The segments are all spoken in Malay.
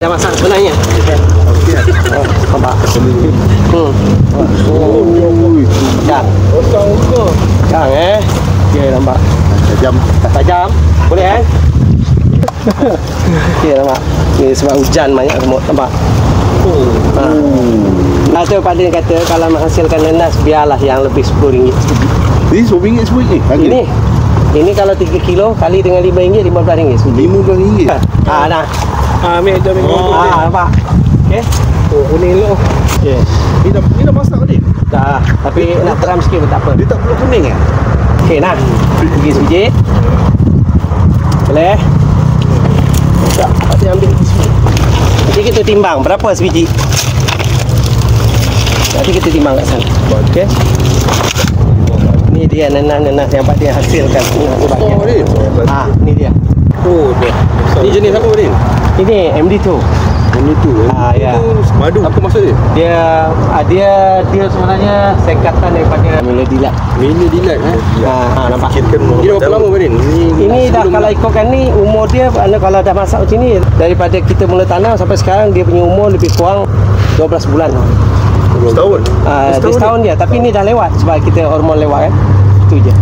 Dah masak sebenarnya. Nampak? Cang. Cang okey, nampak. Tajam. Boleh okey, nampak. Ni sebab hujan banyak semut, nampak? Atau Pak Din kata kalau menghasilkan nenas biarlah yang lebih RM10. Ini RM10 sebut Ini kalau 3 kilo kali dengan RM5, RM15. RM15. Nah. Ambil dah nampak. Okey. Kuning dulu. Okey. Ni dah masak tadi? Dah, tapi nak teram sikit pun tak apa. Dia tak perlu kuning Okey, nah. Pergi sebiji. Boleh? Tak, dia ambil sebiji. Nanti kita timbang berapa sebiji. Nanti kita timbang kat sana. Okey. Ni dia nenas-nenas yang Pak Din hasilkan. Ni dia. Ni jenis apa Din? Ini MD2. Ya. Madu. Apa maksud dia? Dia sebenarnya singkatan daripada Melodilat. Melodilat nampak. Ini berapa lama Din? Ini dah kalau ikutkan ni umur dia kalau dah masak macam ni daripada kita mula tanam sampai sekarang dia punya umur lebih kurang 12 bulan. Setahun? Setahun dia, tapi ni dah lewat sebab kita hormon lewat kan. Itu je.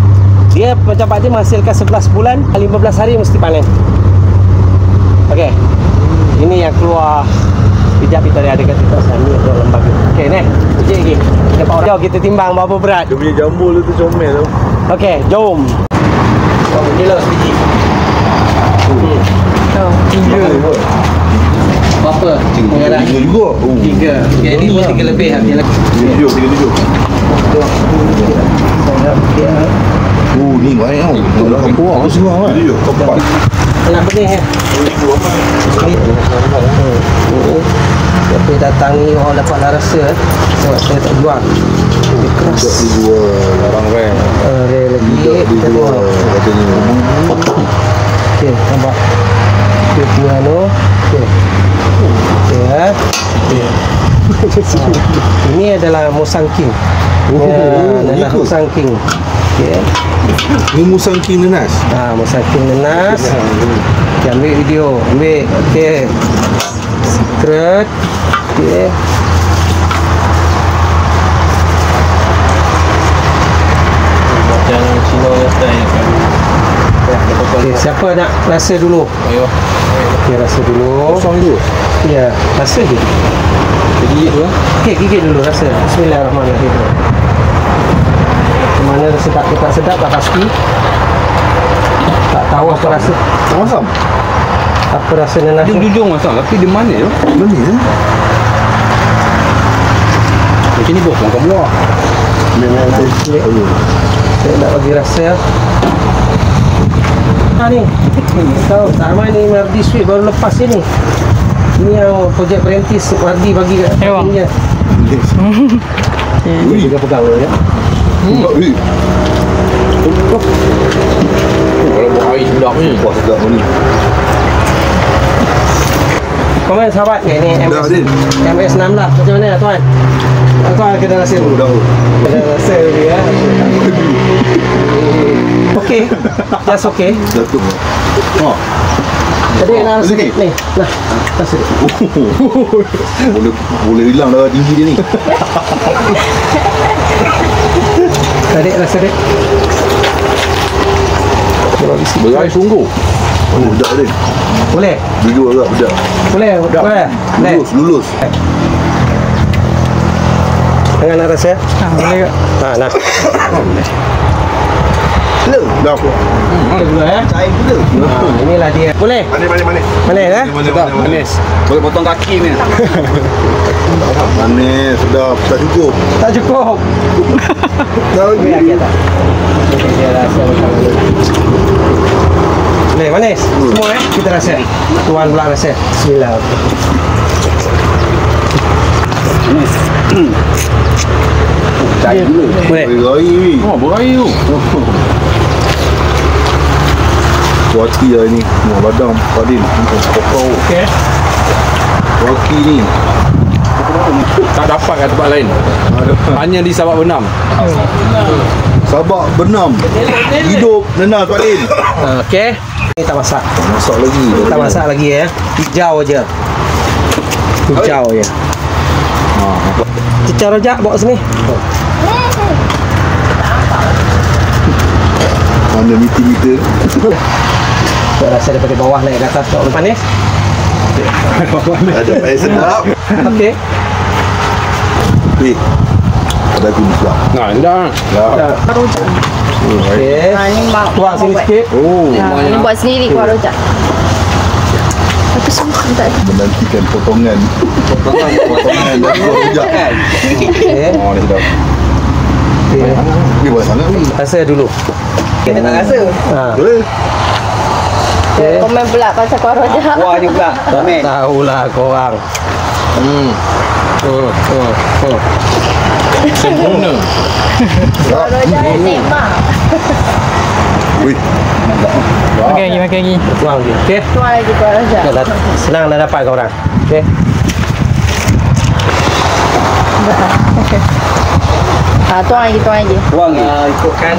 Dia macam Pak Din menghasilkan 11 bulan, 15 hari mesti panen. Okey. Ini yang keluar Sekejap kita ada kat atas sana. Ni ada lembaga. Okey ni. Sekejap lagi. Kita power. Jom kita timbang berapa berat. Dia punya jambul tu comel tu. Okey, jom. Jom kilo sebiji. Berapa? Tiga juga. 3. Okey, ni pun 3 lebih habis lagi. 7. Ni banyak tau. Dah kampung lah. Semua kan? Keempat. Nak benih Siapa datang ni orang dapatlah rasa sebab saya tak jual. Dia keras. Tak dijual. Larang rare. Rare lagi. Tak dijual katanya. Okey, nampak. Dia punya tu. Okey. Ini adalah Musang King. Nenas Musang King. Okey. Ini Musang King nenas. Musang King nenas. Okey, ambil video. Ambil. Okey. Secret. Okey. Macam Cina style kan. Okey, siapa nak rasa dulu? Ayo. Okey, rasa dulu. Kosong dulu. Ya, rasa je. Gigit dulu. Okey, gigit dulu rasa. Bismillahirrahmanirrahim. Mana sedap ke tak sedap tak pasti. Tak tahu apa rasa. Masam. Apa rasa nenas? Dia jujur masam tapi dia manis tu. Manis macam ni bos makan buah. Memang sikit. Saya nak bagi rasa. Ni. Tahu sama ni Mardi Sweet baru lepas ni. Ini yang projek perintis Mardi bagi kat dia. Ini juga pegang dia. Kalau buah air sedap ni. Buah sedap ni. Komen sahabat ni MS6 lah. Macam mana tuan? Tuan kena rasa dulu. Kena rasa dulu ya. Okey. Just okey. Jatuh. Jadi nak rasa ni. Nah, rasa dia. Boleh hilang darah tinggi dia ni. Tadi rasa dia. Berai sungguh. Budak dia. Boleh? Jujur agak budak. Boleh? Boleh? Lulus. Jangan nak rasa? Boleh ke? Nah. Dah. Gula ya? Cair gula. Inilah dia. Boleh? Manis. Sedap. Manis. Boleh potong kaki ni. Manis, sedap. Tak cukup. Tak cukup. Dah lagi. Dia rasa macam ni. Boleh, manis? Semua kita rasa. Tuan pula rasa. Bismillah. Manis. Cair gula. Boleh? Berair. Berair tu. Waki lah ni. Ladang Pak Din. Kokau. Okey. Waki ni. Tak dapat kat tempat lain. Hanya di Sabak Benam. Sabak Benam. Hidup nenas Pak Din. Okey. Ni tak masak. Masak lagi. Tak masak lagi ya. Hijau aja. Hijau je. Cicah rojak bawa sini. Mana meter-meter. Tak rasa daripada bawah naik ke atas tak panis. Ada air sedap. Okey. Weh. Ada aku pula. Nah, dah. Rojak. Okey. Ni mak Tuang sini sikit. Oh, Ni buat sendiri kuah rojak. Tapi semua tak ada. Menantikan potongan dari kuah rojak. Okey. oh, ni sedap. Ni buat sana ni. Rasa dulu. Kita tak rasa. Ha. Boleh. Okey. Komen pula pasal kuah rojak. Wah ni pula. Tak tahulah korang. Sempurna. Kuah rojak ni tembak. Weh. Makan lagi. Tuang je. Okey. Tuang lagi kuah rojak. Dah, senang dah dapat korang. Okey. Tuang lagi. Wang ni. Ikutkan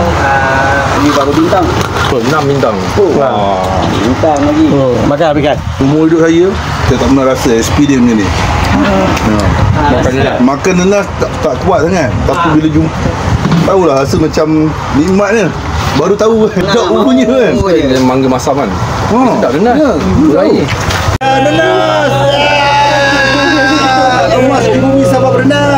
ni baru bintang. 6 bintang. Bintang lagi. Makan habiskan. Umur hidup saya tak pernah rasa experience macam ni. Makan je. Makan nenas tak kuat sangat. Tapi bila jumpa tahulah rasa macam nikmatnya. Baru tahu tak umurnya kan. Dia mangga masam kan. Sedap benar. Ya, Baik. nenas. Emas bumi sabab berenang.